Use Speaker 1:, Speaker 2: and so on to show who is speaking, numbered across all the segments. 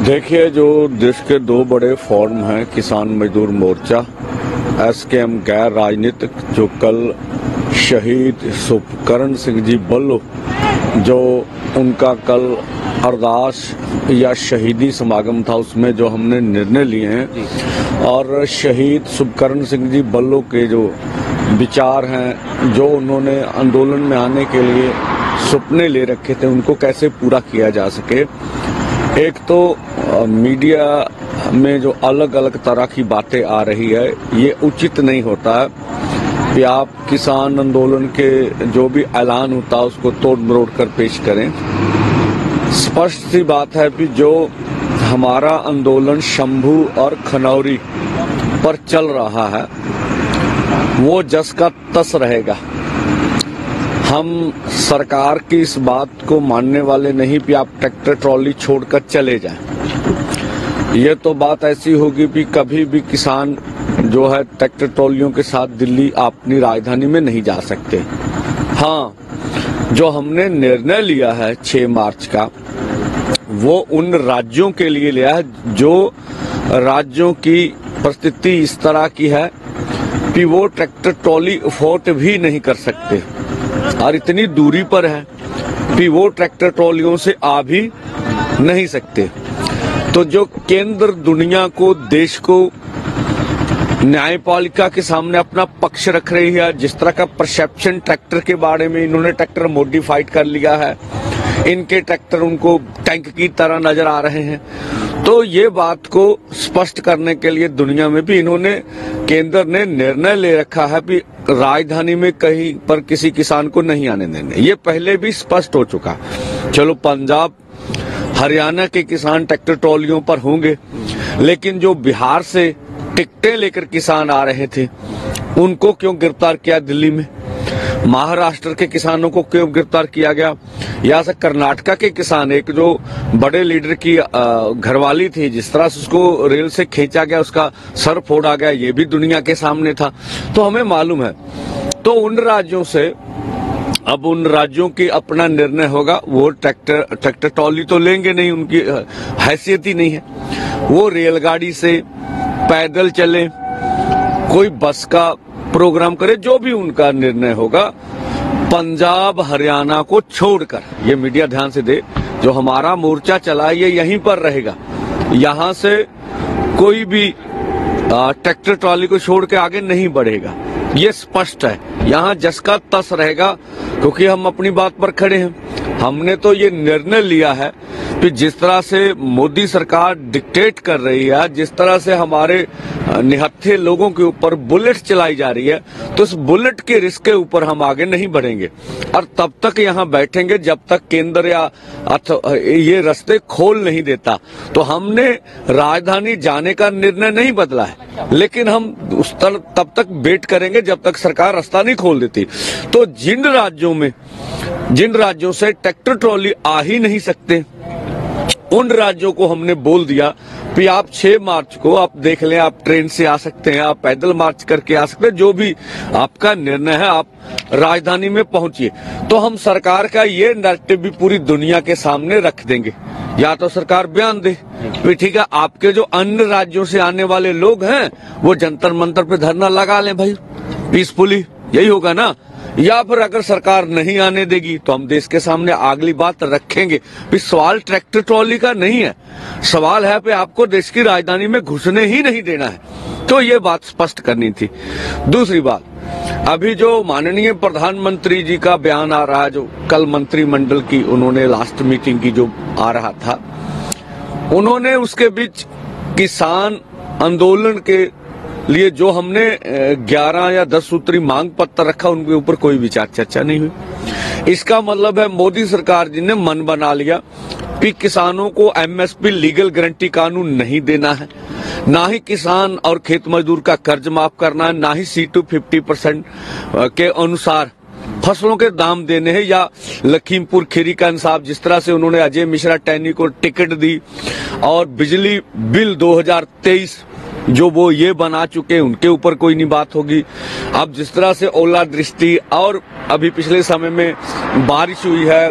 Speaker 1: देखिए, जो देश के दो बड़े फोरम हैं, किसान मजदूर मोर्चा, एसकेएम गैर राजनीतिक, जो कल शहीद सुखकरण सिंह जी बल्लो, जो उनका कल अरदास या शहीदी समागम था, उसमें जो हमने निर्णय लिए हैं और शहीद सुखकरण सिंह जी बल्लो के जो विचार हैं, जो उन्होंने आंदोलन में आने के लिए सपने ले रखे थे, उनको कैसे पूरा किया जा सके। एक तो मीडिया में जो अलग अलग तरह की बातें आ रही है, ये उचित नहीं होता है कि आप किसान आंदोलन के जो भी ऐलान होता है उसको तोड़ मरोड़ कर पेश करें। स्पष्ट सी बात है कि जो हमारा आंदोलन शंभू और खनौरी पर चल रहा है वो जस का तस रहेगा। हम सरकार की इस बात को मानने वाले नहीं कि आप ट्रैक्टर ट्रॉली छोड़कर चले जाएं। ये तो बात ऐसी होगी कि कभी भी किसान जो है ट्रैक्टर ट्रॉलियों के साथ दिल्ली अपनी राजधानी में नहीं जा सकते। हाँ, जो हमने निर्णय लिया है 6 मार्च का, वो उन राज्यों के लिए लिया है जो राज्यों की परिस्थिति इस तरह की है कि वो ट्रैक्टर ट्रॉली अफोर्ड भी नहीं कर सकते और इतनी दूरी पर है कि वो ट्रैक्टर ट्रॉलियों से आ भी नहीं सकते। तो जो केंद्र दुनिया को, देश को, न्यायपालिका के सामने अपना पक्ष रख रही है, जिस तरह का परसेप्शन ट्रैक्टर के बारे में, इन्होंने ट्रैक्टर मॉडिफाइड कर लिया है, इनके ट्रैक्टर उनको टैंक की तरह नजर आ रहे हैं। तो ये बात को स्पष्ट करने के लिए दुनिया में भी इन्होंने, केंद्र ने निर्णय ले रखा है कि राजधानी में कहीं पर किसी किसान को नहीं आने देंगे। ये पहले भी स्पष्ट हो चुका। चलो, पंजाब हरियाणा के किसान ट्रैक्टर ट्रॉलियों पर होंगे, लेकिन जो बिहार से टिकटें लेकर किसान आ रहे थे उनको क्यों गिरफ्तार किया दिल्ली में? महाराष्ट्र के किसानों को क्यों गिरफ्तार किया गया? यहाँ से कर्नाटका के किसान, एक जो बड़े लीडर की घरवाली थी, जिस तरह से उसको रेल से खींचा गया, उसका सर फोड़ा गया, ये भी दुनिया के सामने था। तो हमें मालूम है। तो उन राज्यों से अब उन राज्यों की अपना निर्णय होगा। वो ट्रैक्टर ट्रॉली तो लेंगे नहीं, उनकी हैसियत ही नहीं है। वो रेलगाड़ी से, पैदल चले, कोई बस का प्रोग्राम करे, जो भी उनका निर्णय होगा, पंजाब हरियाणा को छोड़कर। ये मीडिया ध्यान से दे, जो हमारा मोर्चा चला है ये यहीं पर रहेगा। यहाँ से कोई भी ट्रैक्टर ट्रॉली को छोड़ के आगे नहीं बढ़ेगा, ये स्पष्ट है। यहाँ जस का तस रहेगा, क्योंकि हम अपनी बात पर खड़े हैं। हमने तो ये निर्णय लिया है कि जिस तरह से मोदी सरकार डिक्टेट कर रही है, जिस तरह से हमारे निहत्थे लोगों के ऊपर बुलेट चलाई जा रही है, तो इस बुलेट के रिस्क के ऊपर हम आगे नहीं बढ़ेंगे और तब तक यहाँ बैठेंगे जब तक केंद्र या ये रास्ते खोल नहीं देता। तो हमने राजधानी जाने का निर्णय नहीं बदला है, लेकिन हम उस तब तक वेट करेंगे जब तक सरकार रास्ता नहीं खोल देती। तो जिन राज्यों से ट्रैक्टर ट्रॉली आ ही नहीं सकते, उन राज्यों को हमने बोल दिया कि आप 6 मार्च को आप देख लें, आप ट्रेन से आ सकते हैं, आप पैदल मार्च करके आ सकते हैं, जो भी आपका निर्णय है, आप राजधानी में पहुंचिए। तो हम सरकार का ये नैरेटिव भी पूरी दुनिया के सामने रख देंगे। या तो सरकार बयान दे कि ठीक है, आपके जो अन्य राज्यों से आने वाले लोग हैं वो जंतर मंतर पे धरना लगा लें भाई, पीसफुली, यही होगा ना। या फिर अगर सरकार नहीं आने देगी तो हम देश के सामने अगली बात रखेंगे। सवाल ट्रैक्टर ट्रॉली का नहीं है, सवाल है कि आपको देश की राजधानी में घुसने ही नहीं देना है। तो ये बात स्पष्ट करनी थी। दूसरी बात, अभी जो माननीय प्रधानमंत्री जी का बयान आ रहा है, जो कल मंत्रिमंडल की उन्होंने लास्ट मीटिंग की जो आ रहा था, उन्होंने उसके बीच किसान आंदोलन के लिए जो हमने 11 या 10 सूत्री मांग पत्र रखा, उनके ऊपर कोई विचार चर्चा नहीं हुई। इसका मतलब है मोदी सरकार जी ने मन बना लिया कि किसानों को एमएसपी लीगल गारंटी कानून नहीं देना है, ना ही किसान और खेत मजदूर का कर्ज माफ करना है, ना ही C2 50% के अनुसार फसलों के दाम देने हैं, या लखीमपुर खीरी का इंसाफ, जिस तरह से उन्होंने अजय मिश्रा टैनी को टिकट दी, और बिजली बिल 2023 जो वो ये बना चुके हैं, उनके ऊपर कोई नहीं बात होगी। अब जिस तरह से ओला दृष्टि और अभी पिछले समय में बारिश हुई है,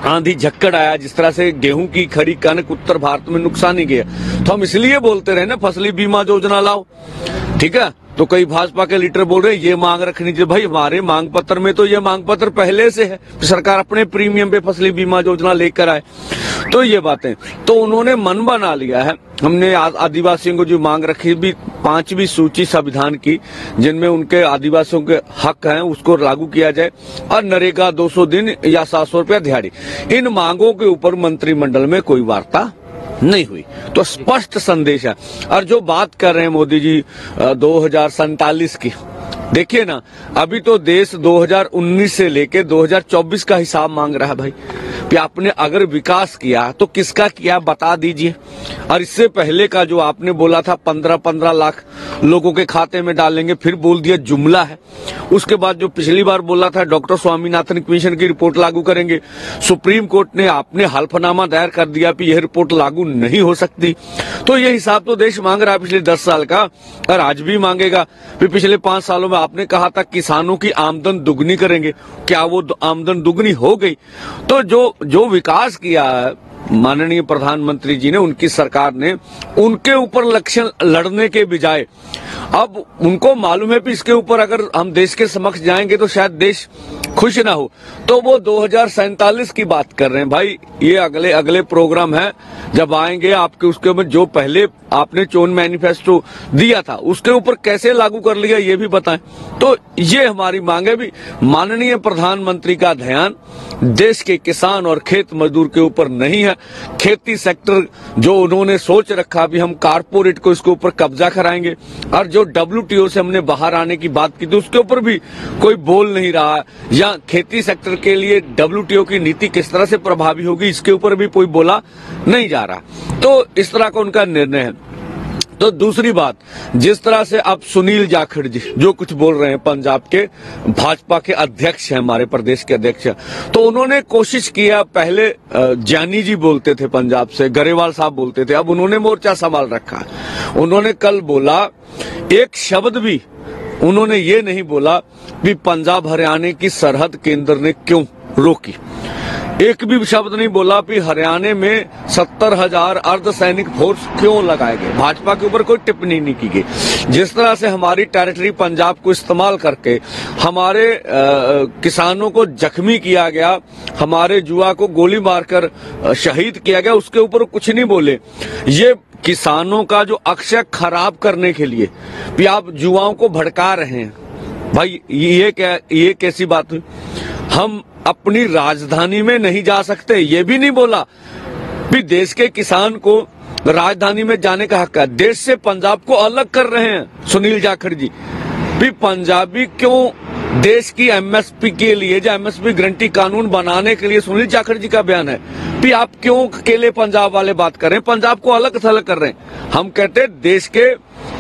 Speaker 1: आंधी झक्कड़ आया, जिस तरह से गेहूं की खड़ी कनक उत्तर भारत में नुकसान ही गया, तो हम इसलिए बोलते रहे ना फसली बीमा योजना लाओ, ठीक है। तो कई भाजपा के लीडर बोल रहे हैं ये मांग रखनी चाहिए। भाई हमारे मांग पत्र में तो ये मांग पत्र पहले से है, सरकार अपने प्रीमियम पे फसली बीमा योजना लेकर आए, तो ये बातें तो उन्होंने मन बना लिया है। हमने आदिवासियों को जो मांग रखी भी 5वीं सूची संविधान की, जिनमें उनके आदिवासियों के हक हैं, उसको लागू किया जाए, और नरेगा 200 दिन या 700 रुपया दिहाड़ी, इन मांगों के ऊपर मंत्रिमंडल में कोई वार्ता नहीं हुई। तो स्पष्ट संदेश है। और जो बात कर रहे हैं मोदी जी 2047 की, देखिए ना, अभी तो देश 2019 से लेके 2024 का हिसाब मांग रहा है भाई, कि आपने अगर विकास किया तो किसका किया बता दीजिए। और इससे पहले का जो आपने बोला था 15-15 लाख लोगों के खाते में डालेंगे, फिर बोल दिया जुमला है। उसके बाद जो पिछली बार बोला था डॉक्टर स्वामीनाथन कमीशन की रिपोर्ट लागू करेंगे, सुप्रीम कोर्ट ने आपने हल्फनामा दायर कर दिया कि यह रिपोर्ट लागू नहीं हो सकती। तो ये हिसाब तो देश मांग रहा है पिछले 10 साल का, और आज भी मांगेगा। फिर पिछले 5 सालों में आपने कहा था किसानों की आमदन दुगनी करेंगे, क्या वो आमदन दुगनी हो गई? तो जो विकास किया है माननीय प्रधानमंत्री जी ने, उनकी सरकार ने, उनके ऊपर इलेक्शन लड़ने के बजाय अब उनको मालूम है कि इसके ऊपर अगर हम देश के समक्ष जाएंगे तो शायद देश खुश ना हो, तो वो 2047 की बात कर रहे हैं। भाई ये अगले प्रोग्राम है, जब आएंगे आपके उसके ऊपर जो पहले आपने चोन मैनिफेस्टो दिया था उसके ऊपर कैसे लागू कर लिया ये भी बताएं। तो ये हमारी मांग है भी, माननीय प्रधानमंत्री का ध्यान देश के किसान और खेत मजदूर के ऊपर नहीं है। खेती सेक्टर जो उन्होंने सोच रखा भी हम कारपोरेट को इसके ऊपर कब्जा कराएंगे, और जो WTO से हमने बाहर आने की बात की थी उसके ऊपर भी कोई बोल नहीं रहा है, या खेती सेक्टर के लिए WTO की नीति किस तरह से प्रभावी होगी इसके ऊपर भी कोई बोला नहीं जा रहा। तो इस तरह का उनका निर्णय है। तो दूसरी बात, जिस तरह से अब सुनील जाखड़ जी जो कुछ बोल रहे हैं, पंजाब के भाजपा के अध्यक्ष हैं, हमारे प्रदेश के अध्यक्ष हैं, तो उन्होंने कोशिश किया, पहले जानी जी बोलते थे पंजाब से, गरेवाल साहब बोलते थे, अब उन्होंने मोर्चा संभाल रखा है। उन्होंने कल बोला, एक शब्द भी उन्होंने ये नहीं बोला कि पंजाब हरियाणा की सरहद केंद्र ने क्यों रोकी, एक भी शब्द नहीं बोला कि हरियाणा में 70,000 अर्धसैनिक फोर्स क्यों लगाए गए। भाजपा के ऊपर कोई टिप्पणी नहीं की गई। जिस तरह से हमारी टेरिटरी पंजाब को इस्तेमाल करके हमारे किसानों को जख्मी किया गया, हमारे युवा को गोली मारकर शहीद किया गया, उसके ऊपर कुछ नहीं बोले। ये किसानों का जो अक्षय खराब करने के लिए भी आप युवाओं को भड़का रहे हैं। भाई ये कैसी बात हुई? हम अपनी राजधानी में नहीं जा सकते, ये भी नहीं बोला भी देश के किसान को राजधानी में जाने का हक है। देश से पंजाब को अलग कर रहे हैं सुनील जाखड़ जी। भी पंजाबी क्यों देश की MSP के लिए, जो MSP गारंटी कानून बनाने के लिए सुनील जाखड़ जी का बयान है, भी आप क्यों अकेले पंजाब वाले बात कर रहे हैं, पंजाब को अलग थलग कर रहे हैं। हम कहते हैं देश के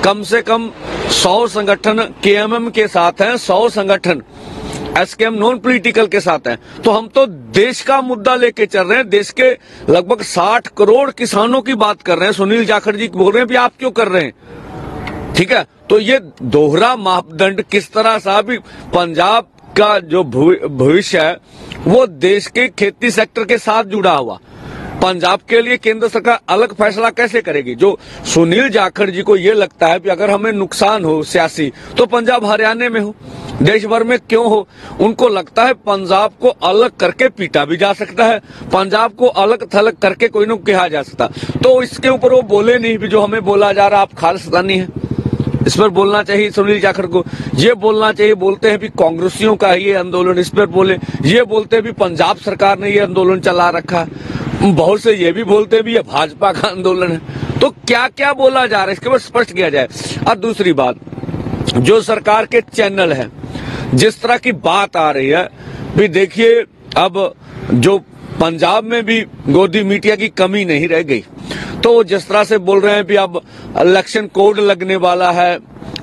Speaker 1: कम से कम 100 संगठन KMM के साथ हैं, 100 संगठन SKM नॉन पॉलिटिकल के साथ हैं, तो हम तो देश का मुद्दा लेके चल रहे हैं। देश के लगभग 60 करोड़ किसानों की बात कर रहे हैं। सुनील जाखड़ जी बोल रहे हैं भी आप क्यों कर रहे हैं? ठीक है, तो ये दोहरा मापदंड किस तरह से, भी पंजाब का जो भविष्य है वो देश के खेती सेक्टर के साथ जुड़ा हुआ। पंजाब के लिए केंद्र सरकार अलग फैसला कैसे करेगी? जो सुनील जाखड़ जी को ये लगता है कि अगर हमें नुकसान हो सियासी तो पंजाब हरियाणा में हो, देश भर में क्यों हो? उनको लगता है पंजाब को अलग करके पीटा भी जा सकता है, पंजाब को अलग थलग करके कोई न कहा जा सकता। तो इसके ऊपर वो बोले नहीं भी जो हमें बोला जा रहा आप खालिस्तानी है। इस पर बोलना चाहिए सुनील जाखड़ को, ये बोलना चाहिए। बोलते हैं भी कांग्रेसियों का ये आंदोलन, इस पर बोले। ये बोलते हैं भी पंजाब सरकार ने ये आंदोलन चला रखा है। बहुत से ये भी बोलते हैं भी ये भाजपा का आंदोलन है। तो क्या क्या बोला जा रहा है इसके ऊपर स्पष्ट किया जाए। और दूसरी बात, जो सरकार के चैनल है, जिस तरह की बात आ रही है भी, देखिए अब जो पंजाब में भी गोदी मीडिया की कमी नहीं रह गई। तो जिस तरह से बोल रहे हैं भी अब इलेक्शन कोड लगने वाला है,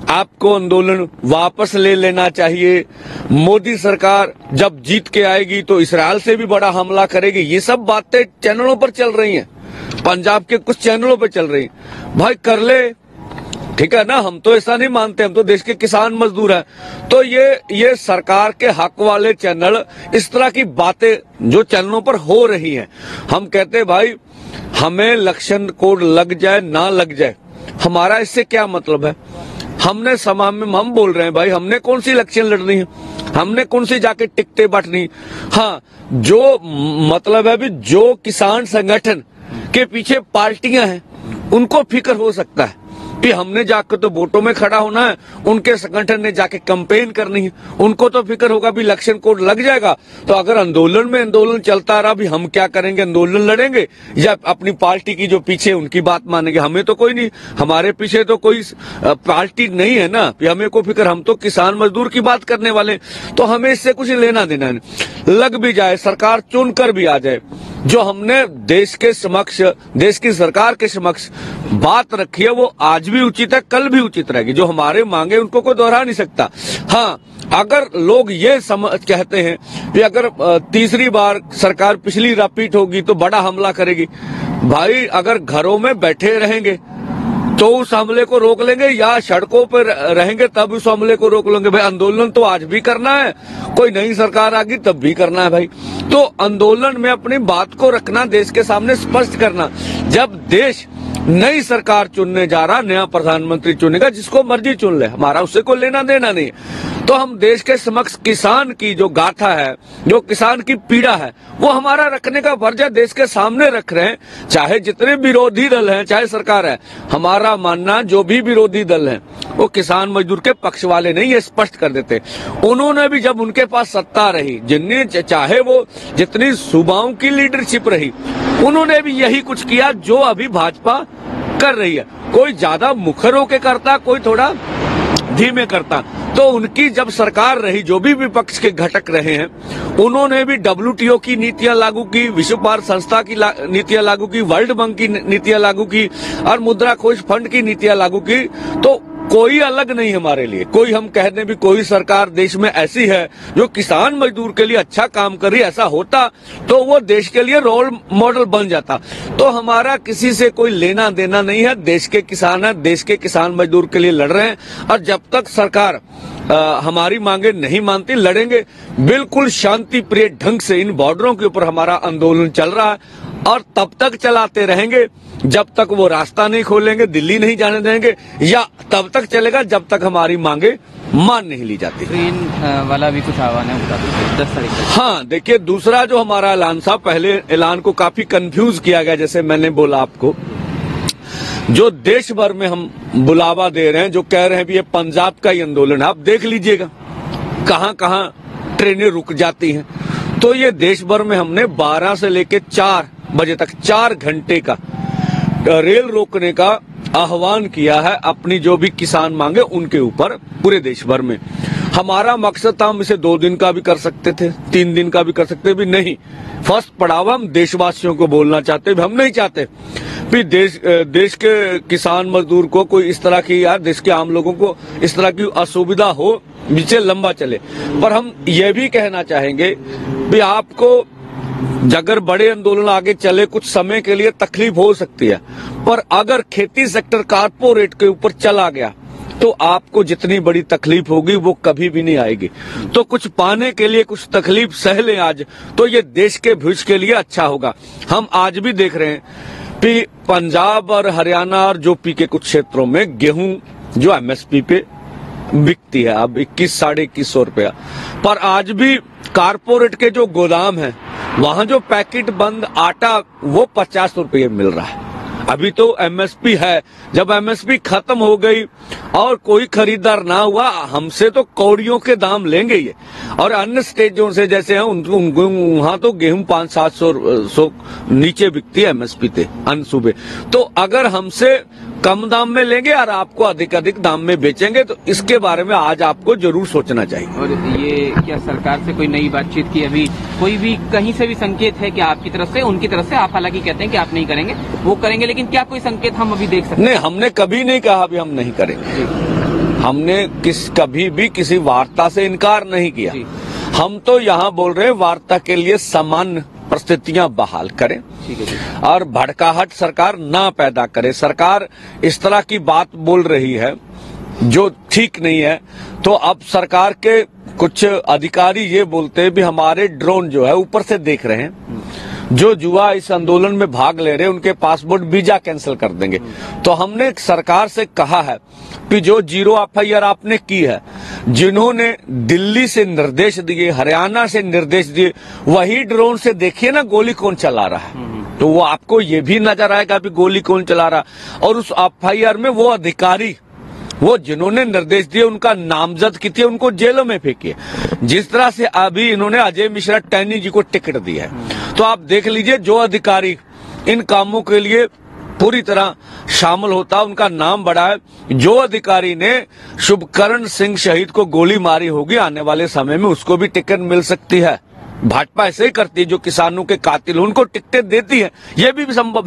Speaker 1: आपको आंदोलन वापस ले लेना चाहिए, मोदी सरकार जब जीत के आएगी तो इस्राइल से भी बड़ा हमला करेगी, ये सब बातें चैनलों पर चल रही हैं, पंजाब के कुछ चैनलों पर चल रही हैं। भाई कर ले, ठीक है ना, हम तो ऐसा नहीं मानते, हम तो देश के किसान मजदूर हैं। तो ये सरकार के हक वाले चैनल इस तरह की बातें जो चैनलों पर हो रही हैं, हम कहते हैं भाई हमें इलेक्शन कोड लग जाए ना लग जाए, हमारा इससे क्या मतलब है। हमने समाज में हम बोल रहे हैं भाई, हमने कौन सी इलेक्शन लड़नी है, हमने कौन सी जाके टिकटें बांटनी। हाँ, जो मतलब है भी जो किसान संगठन के पीछे पार्टियां हैं उनको फिक्र हो सकता है कि हमने जाकर तो वोटों में खड़ा होना है, उनके संगठन ने जाके कैंपेन करनी है, उनको तो फिक्र होगा भी इलेक्शन कोड लग जाएगा तो अगर आंदोलन में आंदोलन चलता रहा भी हम क्या करेंगे, आंदोलन लड़ेंगे या अपनी पार्टी की जो पीछे उनकी बात मानेंगे। हमें तो कोई नहीं, हमारे पीछे तो कोई पार्टी नहीं है ना कि हमें को फिक्र, हम तो किसान मजदूर की बात करने वाले, तो हमें इससे कुछ लेना देना नहीं। लग भी जाए, सरकार चुनकर भी आ जाए, जो हमने देश के समक्ष, देश की सरकार के समक्ष बात रखी है वो आज भी उचित है, कल भी उचित रहेगी। जो हमारे मांगे उनको कोई दोहरा नहीं सकता। हाँ, अगर लोग ये कहते हैं कि अगर तीसरी बार सरकार पिछली रिपीट होगी तो बड़ा हमला करेगी, भाई अगर घरों में बैठे रहेंगे तो उस हमले को रोक लेंगे या सड़कों पर रहेंगे तब उस हमले को रोक लेंगे। भाई आंदोलन तो आज भी करना है, कोई नई सरकार आ गई तब भी करना है भाई। तो आंदोलन में अपनी बात को रखना, देश के सामने स्पष्ट करना। जब देश नई सरकार चुनने जा रहा, नया प्रधानमंत्री चुनेगा, जिसको मर्जी चुन ले, हमारा उससे कोई लेना देना नहीं। तो हम देश के समक्ष किसान की जो गाथा है, जो किसान की पीड़ा है, वो हमारा रखने का फर्ज है, देश के सामने रख रहे हैं। चाहे जितने विरोधी दल हैं, चाहे सरकार है, हमारा मानना जो भी विरोधी दल हैं वो किसान मजदूर के पक्ष वाले नहीं, ये स्पष्ट कर देते। उन्होंने भी जब उनके पास सत्ता रही, जिनने चाहे वो जितनी सूबाओं की लीडरशिप रही, उन्होंने भी यही कुछ किया जो अभी भाजपा कर रही है। कोई ज्यादा मुखर होके करता, कोई थोड़ा धीमे करता। तो उनकी जब सरकार रही, जो भी विपक्ष के घटक रहे हैं, उन्होंने भी WTO की नीतियां लागू की, विश्व व्यापार संस्था की नीतियां लागू की, वर्ल्ड बैंक की नीतियां लागू की और मुद्रा कोष फंड की नीतियां लागू की। तो कोई अलग नहीं हमारे लिए, कोई हम कह दें भी कोई सरकार देश में ऐसी है जो किसान मजदूर के लिए अच्छा काम कर रही है, ऐसा होता तो वो देश के लिए रोल मॉडल बन जाता। तो हमारा किसी से कोई लेना देना नहीं है, देश के किसान है, देश के किसान मजदूर के लिए लड़ रहे हैं। और जब तक सरकार हमारी मांगे नहीं मानती, लड़ेंगे बिल्कुल शांति प्रिय ढंग से। इन बॉर्डरों के ऊपर हमारा आंदोलन चल रहा है और तब तक चलाते रहेंगे जब तक वो रास्ता नहीं खोलेंगे, दिल्ली नहीं जाने देंगे, या तब तक चलेगा जब तक हमारी मांगे मान नहीं ली जाती।
Speaker 2: ट्रेन वाला भी कुछ आह्वान है, बता दो 10 तारीख तक।
Speaker 1: हाँ, देखिए दूसरा जो हमारा ऐलान था, पहले ऐलान को काफी कंफ्यूज किया गया, जैसे मैंने बोला आपको, जो देश भर में हम बुलावा दे रहे हैं, जो कह रहे हैं भी ये पंजाब का ही आंदोलन है, आप देख लीजिएगा कहां कहां ट्रेनें रुक जाती हैं। तो ये देश भर में हमने 12 से लेकर 4 बजे तक 4 घंटे का रेल रोकने का आह्वान किया है, अपनी जो भी किसान मांगे उनके ऊपर पूरे देश भर में। हमारा मकसद था हम इसे 2 दिन का भी कर सकते थे, 3 दिन का भी कर सकते भी, नहीं। फर्स्ट पड़ाव हम देशवासियों को बोलना चाहते, हम नहीं चाहते भी देश के किसान मजदूर को कोई इस तरह की, यार देश के आम लोगों को इस तरह की असुविधा हो जिससे लंबा चले। पर हम ये भी कहना चाहेंगे भी आपको अगर बड़े आंदोलन आगे चले कुछ समय के लिए तकलीफ हो सकती है, पर अगर खेती सेक्टर कारपोरेट के ऊपर चला गया तो आपको जितनी बड़ी तकलीफ होगी वो कभी भी नहीं आएगी। तो कुछ पाने के लिए कुछ तकलीफ सह लें आज, तो ये देश के भविष्य के लिए अच्छा होगा। हम आज भी देख रहे हैं कि पंजाब और हरियाणा और यूपी के कुछ क्षेत्रों में गेहूं जो MSP पे बिकती है अब 21 साढ़े 2100 रुपया, पर आज भी कारपोरेट के जो गोदाम है वहां जो पैकेट बंद आटा वो 50 रुपये मिल रहा है। अभी तो MSP है, जब MSP खत्म हो गई और कोई खरीदार ना हुआ, हमसे तो कौड़ियों के दाम लेंगे ये। और अन्य स्टेटों से जैसे हैं उनको वहां तो गेहूं 500-700 नीचे बिकती है MSP थे अन्य सूबे। तो अगर हमसे कम दाम में लेंगे और आपको अधिक दाम में बेचेंगे, तो इसके बारे में आज आपको जरूर सोचना चाहिए।
Speaker 2: और ये क्या सरकार से कोई नई बातचीत की, अभी कोई भी कहीं से भी संकेत है कि आपकी तरफ से, उनकी तरफ से? आप हालांकि कहते हैं कि आप नहीं करेंगे, वो करेंगे, लेकिन क्या कोई संकेत हम अभी देख सकते हैं?
Speaker 1: नहीं, हमने कभी नहीं कहा अभी हम नहीं करेंगे। हमने कभी भी किसी वार्ता से इनकार नहीं किया। हम तो यहाँ बोल रहे हैं वार्ता के लिए सामान्य परिस्थितियां बहाल करें।
Speaker 2: ठीक है जी।
Speaker 1: और भड़काहट सरकार ना पैदा करे। सरकार इस तरह की बात बोल रही है जो ठीक नहीं है। तो अब सरकार के कुछ अधिकारी ये बोलते हैं भी हमारे ड्रोन जो है ऊपर से देख रहे हैं, जो युवा इस आंदोलन में भाग ले रहे हैं उनके पासपोर्ट वीजा कैंसिल कर देंगे। तो हमने सरकार से कहा है कि जो 0 FIR आपने की है, जिन्होंने दिल्ली से निर्देश दिए, हरियाणा से निर्देश दिए, वही ड्रोन से देखिए ना गोली कौन चला रहा है, तो वो आपको ये भी नजर आएगा कि गोली कौन चला रहा। और उस FIR में वो अधिकारी, वो जिन्होंने निर्देश दिए उनका नामजद कीजिए, उनको जेलों में फेंकिए। जिस तरह से अभी इन्होंने अजय मिश्रा टैनी जी को टिकट दिया है, तो आप देख लीजिए जो अधिकारी इन कामों के लिए पूरी तरह शामिल होता, उनका नाम बड़ा है। जो अधिकारी ने शुभकरण सिंह शहीद को गोली मारी होगी, आने वाले समय में उसको भी टिकट मिल सकती है। भाजपा ऐसे ही करती है, जो किसानों के कातिल उनको टिकटें देती है, ये भी संभव है।